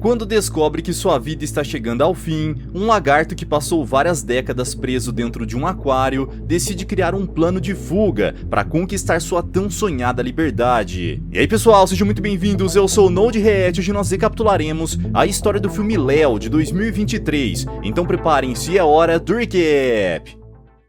Quando descobre que sua vida está chegando ao fim, um lagarto que passou várias décadas preso dentro de um aquário decide criar um plano de fuga para conquistar sua tão sonhada liberdade. E aí pessoal, sejam muito bem-vindos, eu sou o NodeReact e hoje nós recapitularemos a história do filme Léo de 2023, então preparem-se, é hora do recap!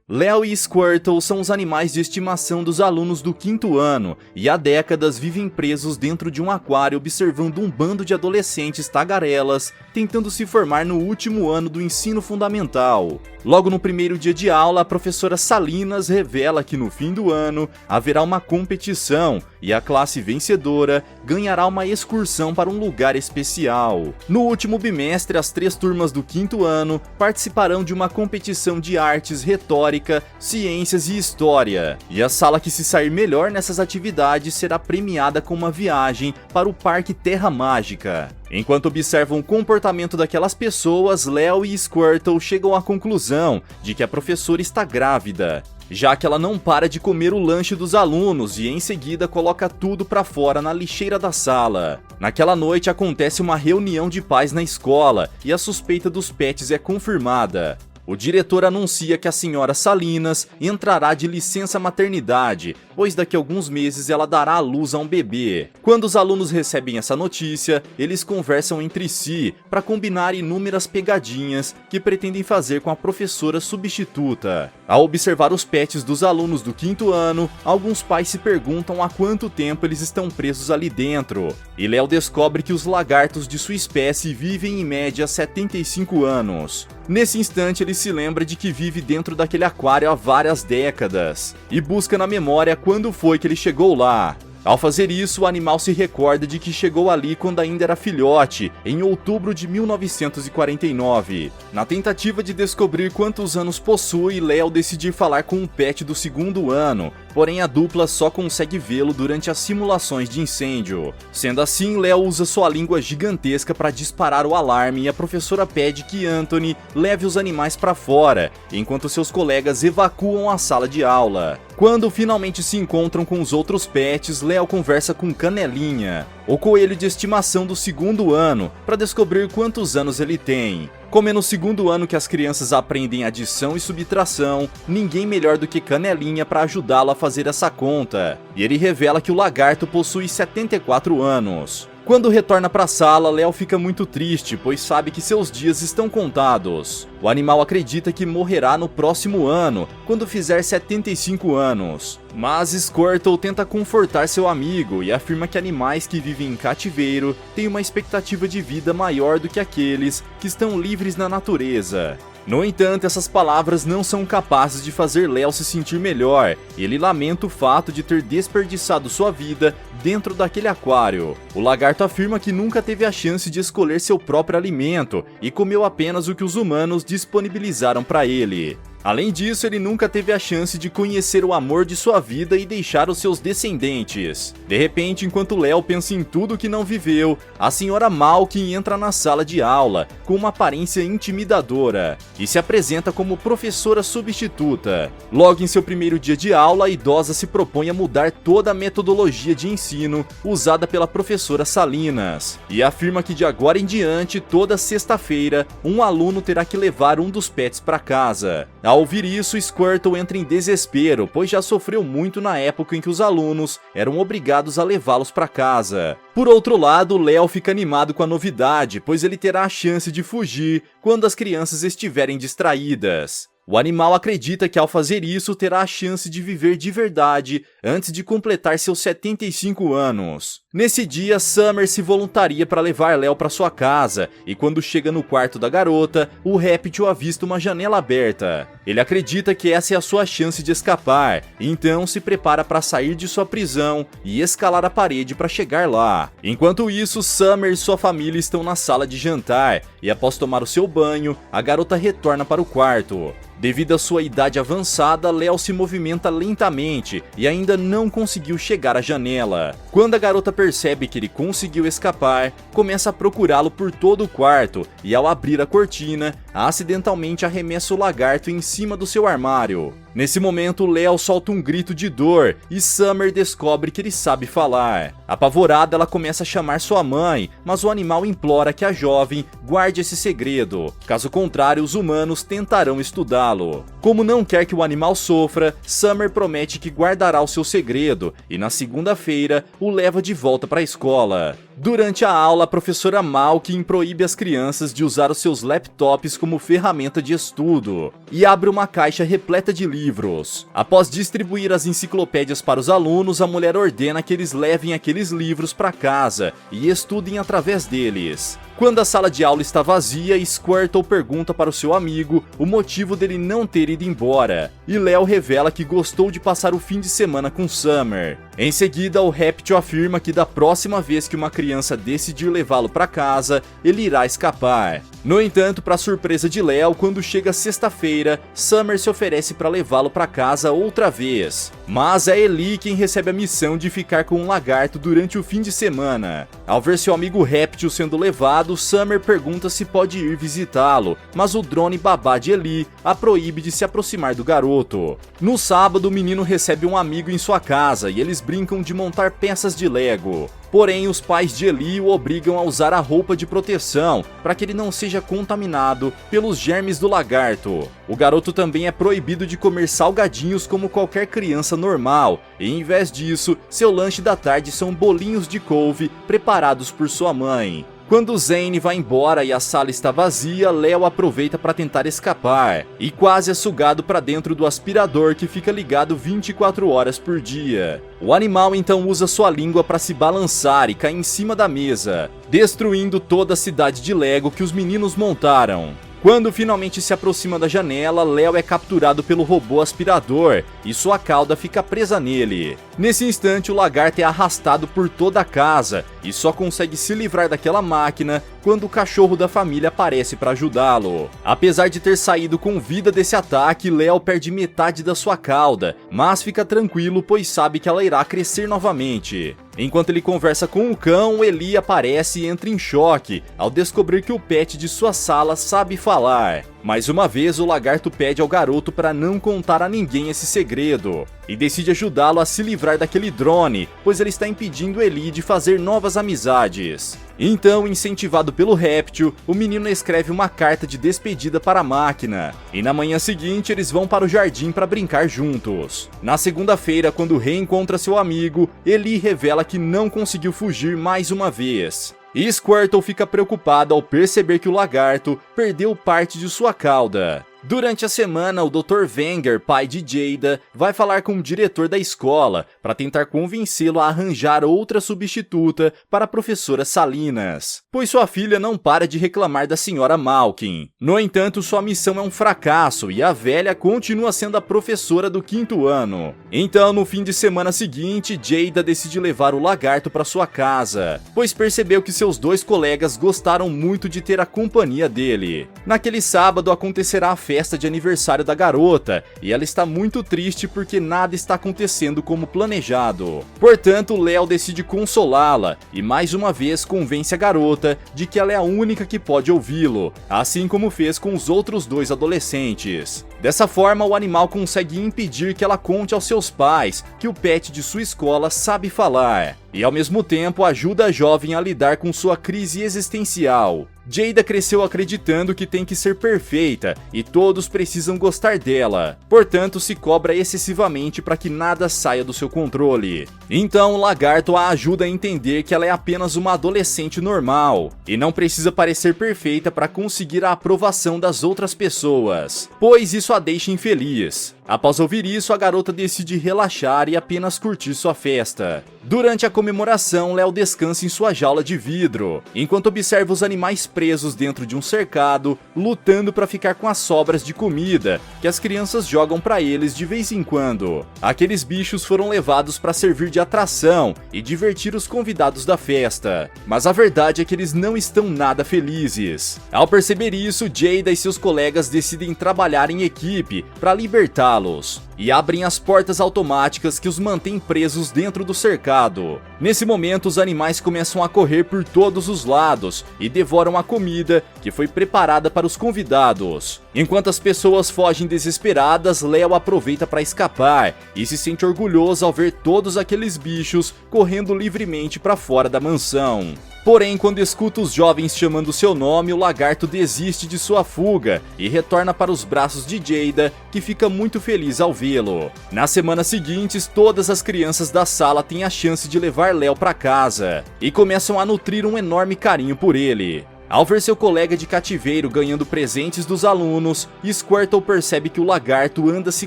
Léo e Squirtle são os animais de estimação dos alunos do 5º ano e há décadas vivem presos dentro de um aquário observando um bando de adolescentes tagarelas tentando se formar no último ano do ensino fundamental. Logo no primeiro dia de aula, a professora Salinas revela que no fim do ano haverá uma competição e a classe vencedora ganhará uma excursão para um lugar especial. No último bimestre, as 3 turmas do 5º ano participarão de uma competição de artes, retórica, ciências e história. E a sala que se sair melhor nessas atividades será premiada com uma viagem para o Parque Terra Mágica. Enquanto observam o comportamento daquelas pessoas, Léo e Squirtle chegam à conclusão de que a professora está grávida, já que ela não para de comer o lanche dos alunos e em seguida coloca tudo pra fora na lixeira da sala. Naquela noite acontece uma reunião de pais na escola e a suspeita dos pets é confirmada. O diretor anuncia que a senhora Salinas entrará de licença maternidade, pois daqui a alguns meses ela dará à luz a um bebê. Quando os alunos recebem essa notícia, eles conversam entre si para combinar inúmeras pegadinhas que pretendem fazer com a professora substituta. Ao observar os pets dos alunos do 5º ano, alguns pais se perguntam há quanto tempo eles estão presos ali dentro. E Léo descobre que os lagartos de sua espécie vivem em média 75 anos. Nesse instante ele se lembra de que vive dentro daquele aquário há várias décadas e busca na memória quando foi que ele chegou lá. Ao fazer isso, o animal se recorda de que chegou ali quando ainda era filhote, em outubro de 1949. Na tentativa de descobrir quantos anos possui, Léo decide falar com um pet do 2º ano, porém a dupla só consegue vê-lo durante as simulações de incêndio. Sendo assim, Léo usa sua língua gigantesca para disparar o alarme e a professora pede que Anthony leve os animais para fora, enquanto seus colegas evacuam a sala de aula. Quando finalmente se encontram com os outros pets, Léo conversa com Canelinha, o coelho de estimação do 2º ano, para descobrir quantos anos ele tem. Como é no 2º ano que as crianças aprendem adição e subtração, ninguém melhor do que Canelinha para ajudá-lo a fazer essa conta. E ele revela que o lagarto possui 74 anos. Quando retorna para a sala, Léo fica muito triste, pois sabe que seus dias estão contados. O animal acredita que morrerá no próximo ano, quando fizer 75 anos. Mas Squirtle tenta confortar seu amigo e afirma que animais que vivem em cativeiro têm uma expectativa de vida maior do que aqueles que estão livres na natureza. No entanto, essas palavras não são capazes de fazer Léo se sentir melhor, e ele lamenta o fato de ter desperdiçado sua vida dentro daquele aquário. O lagarto afirma que nunca teve a chance de escolher seu próprio alimento e comeu apenas o que os humanos disponibilizaram para ele. Além disso, ele nunca teve a chance de conhecer o amor de sua vida e deixar os seus descendentes. De repente, enquanto Léo pensa em tudo que não viveu, a senhora Malkin entra na sala de aula com uma aparência intimidadora e se apresenta como professora substituta. Logo em seu primeiro dia de aula, a idosa se propõe a mudar toda a metodologia de ensino usada pela professora Salinas e afirma que de agora em diante, toda sexta-feira, um aluno terá que levar um dos pets para casa. Ao ouvir isso, Squirtle entra em desespero, pois já sofreu muito na época em que os alunos eram obrigados a levá-los para casa. Por outro lado, Léo fica animado com a novidade, pois ele terá a chance de fugir quando as crianças estiverem distraídas. O animal acredita que ao fazer isso terá a chance de viver de verdade antes de completar seus 75 anos. Nesse dia, Summer se voluntaria para levar Léo para sua casa e quando chega no quarto da garota, o réptil avista uma janela aberta. Ele acredita que essa é a sua chance de escapar, então se prepara para sair de sua prisão e escalar a parede para chegar lá. Enquanto isso, Summer e sua família estão na sala de jantar e após tomar o seu banho, a garota retorna para o quarto. Devido à sua idade avançada, Léo se movimenta lentamente e ainda não conseguiu chegar à janela. Quando a garota percebe que ele conseguiu escapar, começa a procurá-lo por todo o quarto e ao abrir a cortina, acidentalmente arremessa o lagarto em cima do seu armário. Nesse momento, Léo solta um grito de dor e Summer descobre que ele sabe falar. Apavorada, ela começa a chamar sua mãe, mas o animal implora que a jovem guarde esse segredo. Caso contrário, os humanos tentarão estudá-lo. Como não quer que o animal sofra, Summer promete que guardará o seu segredo e na segunda-feira o leva de volta para a escola. Durante a aula, a professora Malkin proíbe as crianças de usar os seus laptops como ferramenta de estudo e abre uma caixa repleta de livros. Após distribuir as enciclopédias para os alunos, a mulher ordena que eles levem aqueles livros para casa e estudem através deles. Quando a sala de aula está vazia, Squirtle pergunta para o seu amigo o motivo dele não ter ido embora, e Léo revela que gostou de passar o fim de semana com Summer. Em seguida, o réptil afirma que da próxima vez que uma criança decidir levá-lo para casa, ele irá escapar. No entanto, para surpresa de Léo, quando chega sexta-feira, Summer se oferece para levá-lo para casa outra vez. Mas é Ellie quem recebe a missão de ficar com um lagarto durante o fim de semana. Ao ver seu amigo réptil sendo levado, Summer pergunta se pode ir visitá-lo, mas o drone babá de Ellie a proíbe de se aproximar do garoto. No sábado, o menino recebe um amigo em sua casa e eles brincam de montar peças de Lego. Porém, os pais de Ellie o obrigam a usar a roupa de proteção para que ele não seja contaminado pelos germes do lagarto. O garoto também é proibido de comer salgadinhos como qualquer criança normal, e em vez disso, seu lanche da tarde são bolinhos de couve preparados por sua mãe. Quando Zane vai embora e a sala está vazia, Léo aproveita para tentar escapar e quase é sugado para dentro do aspirador que fica ligado 24 horas por dia. O animal então usa sua língua para se balançar e cai em cima da mesa, destruindo toda a cidade de Lego que os meninos montaram. Quando finalmente se aproxima da janela, Léo é capturado pelo robô aspirador e sua cauda fica presa nele. Nesse instante, o lagarto é arrastado por toda a casa e só consegue se livrar daquela máquina quando o cachorro da família aparece para ajudá-lo. Apesar de ter saído com vida desse ataque, Léo perde metade da sua cauda, mas fica tranquilo pois sabe que ela irá crescer novamente. Enquanto ele conversa com o cão, Ellie aparece e entra em choque ao descobrir que o pet de sua sala sabe falar. Mais uma vez, o lagarto pede ao garoto para não contar a ninguém esse segredo e decide ajudá-lo a se livrar daquele drone, pois ele está impedindo Ellie de fazer novas amizades. Então, incentivado pelo réptil, o menino escreve uma carta de despedida para a máquina, e na manhã seguinte eles vão para o jardim para brincar juntos. Na segunda-feira, quando reencontra seu amigo, Ellie revela que não conseguiu fugir mais uma vez. E Squirtle fica preocupado ao perceber que o lagarto perdeu parte de sua cauda. Durante a semana, o Dr. Wenger, pai de Jada, vai falar com o diretor da escola para tentar convencê-lo a arranjar outra substituta para a professora Salinas, pois sua filha não para de reclamar da senhora Malkin. No entanto, sua missão é um fracasso e a velha continua sendo a professora do 5º ano. Então, no fim de semana seguinte, Jada decide levar o lagarto para sua casa, pois percebeu que seus dois colegas gostaram muito de ter a companhia dele. Naquele sábado acontecerá a festa de aniversário da garota, e ela está muito triste porque nada está acontecendo como planejado. Portanto, Léo decide consolá-la e mais uma vez convence a garota de que ela é a única que pode ouvi-lo, assim como fez com os outros dois adolescentes. Dessa forma, o animal consegue impedir que ela conte aos seus pais que o pet de sua escola sabe falar, e ao mesmo tempo ajuda a jovem a lidar com sua crise existencial. Jada cresceu acreditando que tem que ser perfeita e todos precisam gostar dela, portanto se cobra excessivamente para que nada saia do seu controle. Então o lagarto a ajuda a entender que ela é apenas uma adolescente normal e não precisa parecer perfeita para conseguir a aprovação das outras pessoas, pois isso a deixa infeliz. Após ouvir isso, a garota decide relaxar e apenas curtir sua festa. Durante a comemoração, Léo descansa em sua jaula de vidro, enquanto observa os animais presos dentro de um cercado, lutando para ficar com as sobras de comida que as crianças jogam para eles de vez em quando. Aqueles bichos foram levados para servir de atração e divertir os convidados da festa, mas a verdade é que eles não estão nada felizes. Ao perceber isso, Jada e seus colegas decidem trabalhar em equipe para libertá-los e abrem as portas automáticas que os mantêm presos dentro do cercado. cercado. Nesse momento, os animais começam a correr por todos os lados e devoram a comida que foi preparada para os convidados. Enquanto as pessoas fogem desesperadas, Léo aproveita para escapar e se sente orgulhoso ao ver todos aqueles bichos correndo livremente para fora da mansão. Porém, quando escuta os jovens chamando seu nome, o lagarto desiste de sua fuga e retorna para os braços de Jada, que fica muito feliz ao vê-lo. Nas semanas seguintes, todas as crianças da sala têm a chance de levar Léo para casa e começam a nutrir um enorme carinho por ele. Ao ver seu colega de cativeiro ganhando presentes dos alunos, Squirtle percebe que o lagarto anda se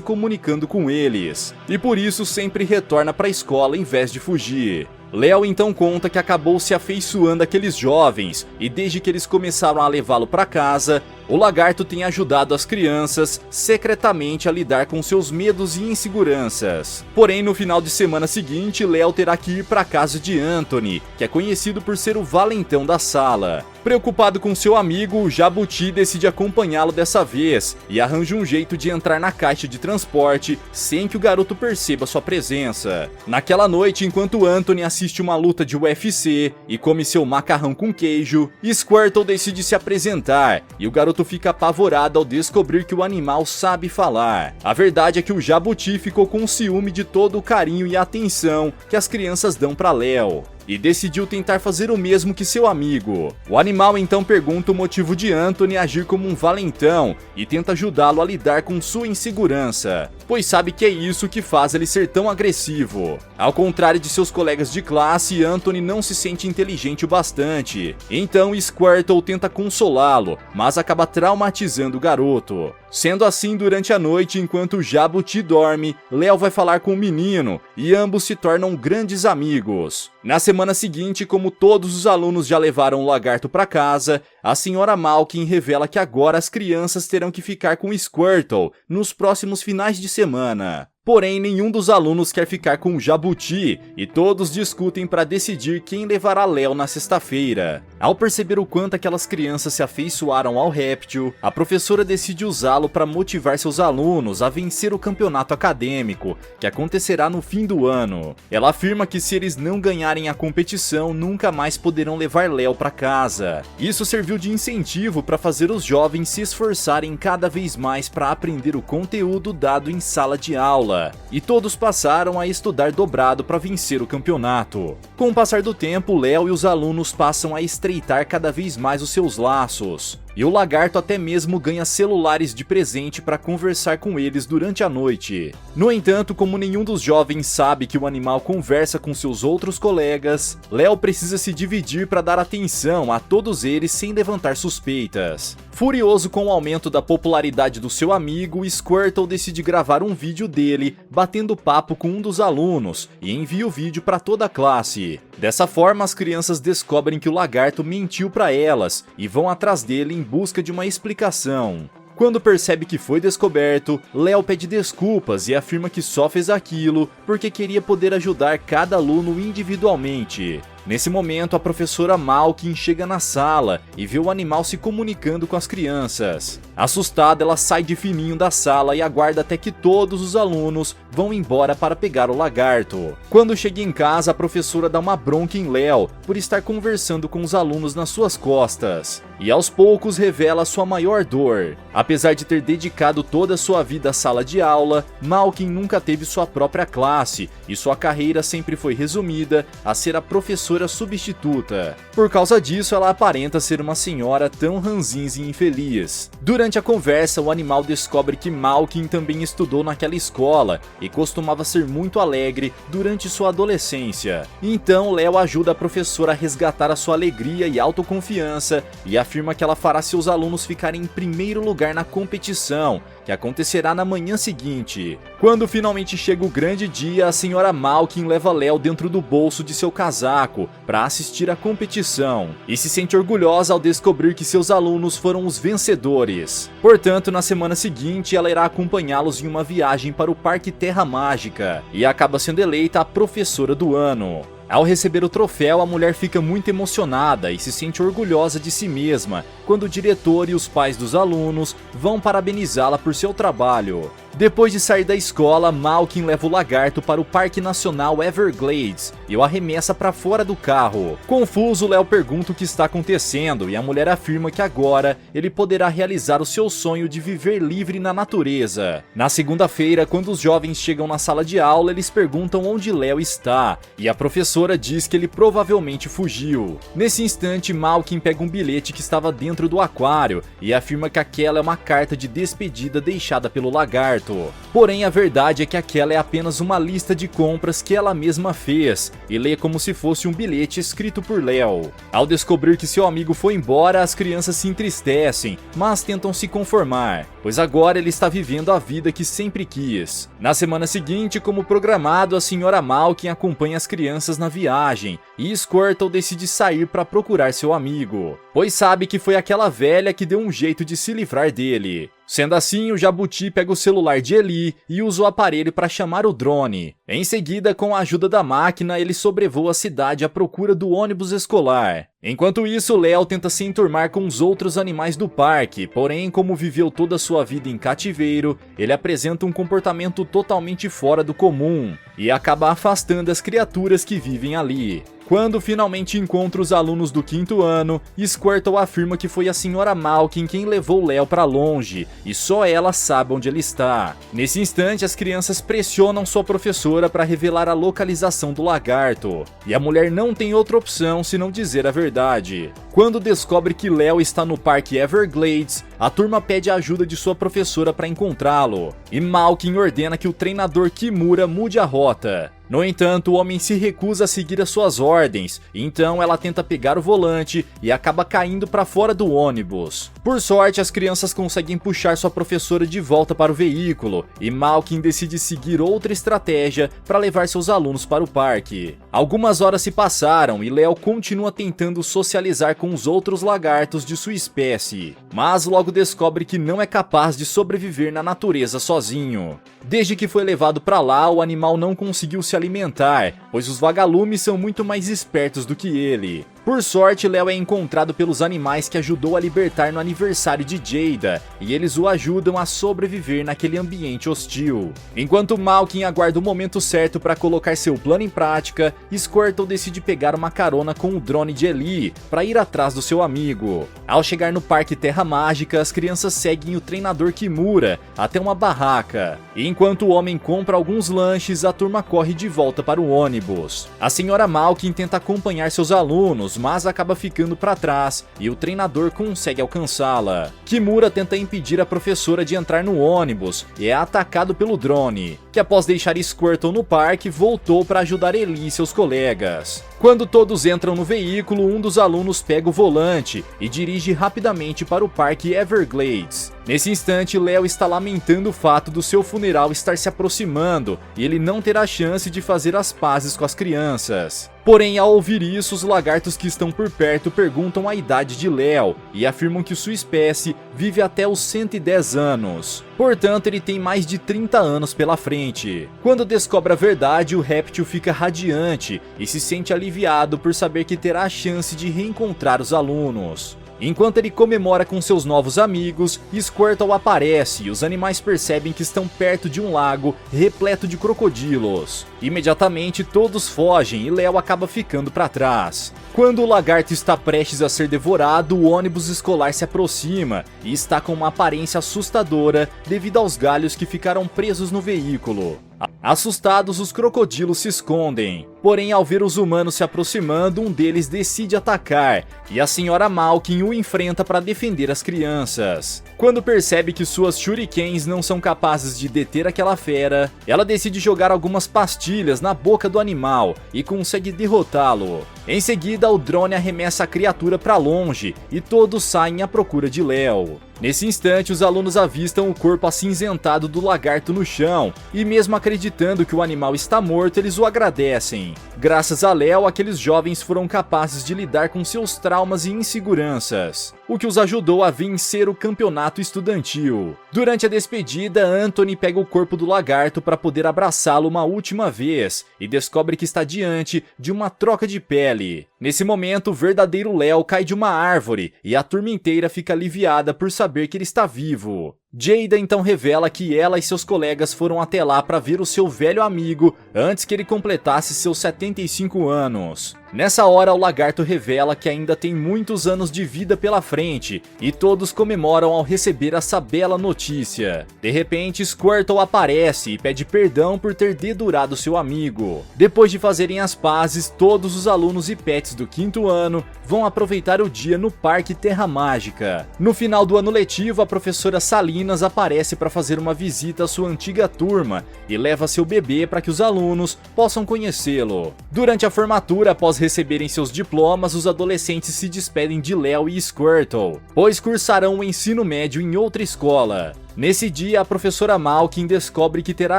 comunicando com eles, e por isso sempre retorna para a escola em vez de fugir. Léo então conta que acabou se afeiçoando àqueles jovens, e desde que eles começaram a levá-lo para casa, o lagarto tem ajudado as crianças secretamente a lidar com seus medos e inseguranças. Porém, no final de semana seguinte, Léo terá que ir para a casa de Anthony, que é conhecido por ser o valentão da sala. Preocupado com seu amigo, o Jabuti decide acompanhá-lo dessa vez e arranja um jeito de entrar na caixa de transporte sem que o garoto perceba sua presença. Naquela noite, enquanto Anthony assiste uma luta de UFC e come seu macarrão com queijo, Squirtle decide se apresentar e o garoto fica apavorado ao descobrir que o animal sabe falar. A verdade é que o Jabuti ficou com ciúme de todo o carinho e atenção que as crianças dão para Léo e decidiu tentar fazer o mesmo que seu amigo. O animal então pergunta o motivo de Anthony agir como um valentão e tenta ajudá-lo a lidar com sua insegurança, pois sabe que é isso que faz ele ser tão agressivo. Ao contrário de seus colegas de classe, Anthony não se sente inteligente o bastante. Então Squirtle tenta consolá-lo, mas acaba traumatizando o garoto. Sendo assim, durante a noite, enquanto o Jabuti dorme, Léo vai falar com o menino e ambos se tornam grandes amigos. Na semana seguinte, como todos os alunos já levaram o lagarto para casa, a senhora Malkin revela que agora as crianças terão que ficar com Squirtle nos próximos finais de semana. Porém, nenhum dos alunos quer ficar com o Jabuti e todos discutem para decidir quem levará Léo na sexta-feira. Ao perceber o quanto aquelas crianças se afeiçoaram ao réptil, a professora decide usá-lo para motivar seus alunos a vencer o campeonato acadêmico, que acontecerá no fim do ano. Ela afirma que se eles não ganharem a competição, nunca mais poderão levar Léo para casa. Isso serviu de incentivo para fazer os jovens se esforçarem cada vez mais para aprender o conteúdo dado em sala de aula. E todos passaram a estudar dobrado para vencer o campeonato. Com o passar do tempo, Léo e os alunos passam a estreitar cada vez mais os seus laços. E o lagarto até mesmo ganha celulares de presente para conversar com eles durante a noite. No entanto, como nenhum dos jovens sabe que o animal conversa com seus outros colegas, Léo precisa se dividir para dar atenção a todos eles sem levantar suspeitas. Furioso com o aumento da popularidade do seu amigo, Squirtle decide gravar um vídeo dele batendo papo com um dos alunos e envia o vídeo para toda a classe. Dessa forma, as crianças descobrem que o lagarto mentiu para elas e vão atrás dele em busca de uma explicação. Quando percebe que foi descoberto, Léo pede desculpas e afirma que só fez aquilo porque queria poder ajudar cada aluno individualmente. Nesse momento, a professora Malkin chega na sala e vê o animal se comunicando com as crianças. Assustada, ela sai de fininho da sala e aguarda até que todos os alunos vão embora para pegar o lagarto. Quando chega em casa, a professora dá uma bronca em Léo por estar conversando com os alunos nas suas costas. E aos poucos revela sua maior dor. Apesar de ter dedicado toda a sua vida à sala de aula, Malkin nunca teve sua própria classe e sua carreira sempre foi resumida a ser a professora substituta. Por causa disso, ela aparenta ser uma senhora tão ranzinza e infeliz. Durante a conversa, o animal descobre que Malkin também estudou naquela escola e costumava ser muito alegre durante sua adolescência. Então, Léo ajuda a professora a resgatar a sua alegria e autoconfiança e afirma que ela fará seus alunos ficarem em primeiro lugar na competição, que acontecerá na manhã seguinte. Quando finalmente chega o grande dia, a senhora Malkin leva Léo dentro do bolso de seu casaco para assistir à competição e se sente orgulhosa ao descobrir que seus alunos foram os vencedores. Portanto, na semana seguinte, ela irá acompanhá-los em uma viagem para o Parque Terra Mágica e acaba sendo eleita a professora do ano. Ao receber o troféu, a mulher fica muito emocionada e se sente orgulhosa de si mesma quando o diretor e os pais dos alunos vão parabenizá-la por seu trabalho. Depois de sair da escola, Malkin leva o lagarto para o Parque Nacional Everglades e o arremessa para fora do carro. Confuso, Léo pergunta o que está acontecendo e a mulher afirma que agora ele poderá realizar o seu sonho de viver livre na natureza. Na segunda-feira, quando os jovens chegam na sala de aula, eles perguntam onde Léo está e a professora diz que ele provavelmente fugiu. Nesse instante, Malkin pega um bilhete que estava dentro do aquário e afirma que aquela é uma carta de despedida deixada pelo lagarto. Porém, a verdade é que aquela é apenas uma lista de compras que ela mesma fez e lê como se fosse um bilhete escrito por Léo. Ao descobrir que seu amigo foi embora, as crianças se entristecem, mas tentam se conformar, pois agora ele está vivendo a vida que sempre quis. Na semana seguinte, como programado, a senhora Malkin acompanha as crianças na viagem e Squirtle decide sair para procurar seu amigo, pois sabe que foi aquela velha que deu um jeito de se livrar dele. Sendo assim, o Jabuti pega o celular de Eli e usa o aparelho para chamar o drone. Em seguida, com a ajuda da máquina, ele sobrevoa a cidade à procura do ônibus escolar. Enquanto isso, Léo tenta se enturmar com os outros animais do parque, porém, como viveu toda a sua vida em cativeiro, ele apresenta um comportamento totalmente fora do comum e acaba afastando as criaturas que vivem ali. Quando finalmente encontra os alunos do 5º ano, Squirtle afirma que foi a senhora Malkin quem levou Léo para longe, e só ela sabe onde ele está. Nesse instante, as crianças pressionam sua professora para revelar a localização do lagarto, e a mulher não tem outra opção senão dizer a verdade. Quando descobre que Léo está no Parque Everglades, a turma pede a ajuda de sua professora para encontrá-lo, e Malkin ordena que o treinador Kimura mude a rota. No entanto, o homem se recusa a seguir as suas ordens, então ela tenta pegar o volante e acaba caindo para fora do ônibus. Por sorte, as crianças conseguem puxar sua professora de volta para o veículo, e Malkin decide seguir outra estratégia para levar seus alunos para o parque. Algumas horas se passaram e Léo continua tentando socializar com os outros lagartos de sua espécie, mas logo descobre que não é capaz de sobreviver na natureza sozinho. Desde que foi levado para lá, o animal não conseguiu se alimentar, pois os vagalumes são muito mais espertos do que ele. Por sorte, Léo é encontrado pelos animais que ajudou a libertar no aniversário de Jada, e eles o ajudam a sobreviver naquele ambiente hostil. Enquanto Malkin aguarda o momento certo para colocar seu plano em prática, Squirtle decide pegar uma carona com o drone de Eli para ir atrás do seu amigo. Ao chegar no Parque Terra Mágica, as crianças seguem o treinador Kimura até uma barraca, e enquanto o homem compra alguns lanches, a turma corre de volta para o ônibus. A senhora Malkin tenta acompanhar seus alunos, mas acaba ficando para trás e o treinador consegue alcançá-la. Kimura tenta impedir a professora de entrar no ônibus e é atacado pelo drone, que após deixar Squirtle no parque, voltou para ajudar Eli e seus colegas. Quando todos entram no veículo, um dos alunos pega o volante e dirige rapidamente para o Parque Everglades. Nesse instante, Léo está lamentando o fato do seu funeral estar se aproximando e ele não terá chance de fazer as pazes com as crianças. Porém, ao ouvir isso, os lagartos que estão por perto perguntam a idade de Léo e afirmam que sua espécie vive até os 110 anos. Portanto, ele tem mais de 30 anos pela frente. Quando descobre a verdade, o réptil fica radiante e se sente aliviado por saber que terá a chance de reencontrar os alunos. Enquanto ele comemora com seus novos amigos, Squirtle aparece e os animais percebem que estão perto de um lago repleto de crocodilos. Imediatamente todos fogem e Léo acaba ficando para trás. Quando o lagarto está prestes a ser devorado, o ônibus escolar se aproxima e está com uma aparência assustadora devido aos galhos que ficaram presos no veículo. Assustados, os crocodilos se escondem. Porém, ao ver os humanos se aproximando, um deles decide atacar, e a senhora Malkin o enfrenta para defender as crianças. Quando percebe que suas shurikens não são capazes de deter aquela fera, ela decide jogar algumas pastilhas na boca do animal e consegue derrotá-lo. Em seguida, o drone arremessa a criatura para longe e todos saem à procura de Léo. Nesse instante, os alunos avistam o corpo acinzentado do lagarto no chão, e mesmo acreditando que o animal está morto, eles o agradecem. Graças a Léo, aqueles jovens foram capazes de lidar com seus traumas e inseguranças, o que os ajudou a vencer o campeonato estudantil. Durante a despedida, Anthony pega o corpo do lagarto para poder abraçá-lo uma última vez, e descobre que está diante de uma troca de pele. Nesse momento, o verdadeiro Léo cai de uma árvore e a turma inteira fica aliviada por saber que ele está vivo. Jada então revela que ela e seus colegas foram até lá para ver o seu velho amigo antes que ele completasse seus 75 anos. Nessa hora, o lagarto revela que ainda tem muitos anos de vida pela frente e todos comemoram ao receber essa bela notícia. De repente, Squirtle aparece e pede perdão por ter dedurado seu amigo. Depois de fazerem as pazes, todos os alunos e pets do 5º ano vão aproveitar o dia no Parque Terra Mágica. No final do ano letivo, a professora Salinas aparece para fazer uma visita à sua antiga turma e leva seu bebê para que os alunos possam conhecê-lo. Durante a formatura, após receberem seus diplomas, os adolescentes se despedem de Léo e Squirtle, pois cursarão o ensino médio em outra escola. Nesse dia, a professora Malkin descobre que terá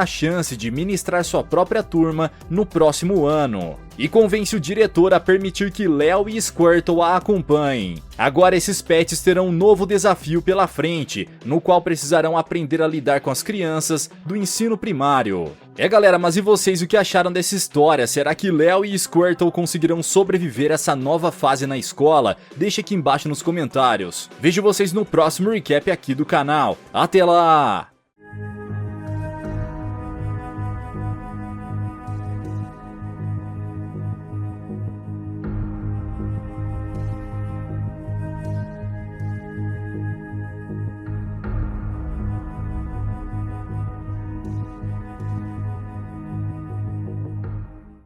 a chance de ministrar sua própria turma no próximo ano, e convence o diretor a permitir que Léo e Squirtle a acompanhem. Agora esses pets terão um novo desafio pela frente, no qual precisarão aprender a lidar com as crianças do ensino primário. Galera, mas e vocês, o que acharam dessa história? Será que Léo e Squirtle conseguirão sobreviver a essa nova fase na escola? Deixa aqui embaixo nos comentários. Vejo vocês no próximo recap aqui do canal. Até lá!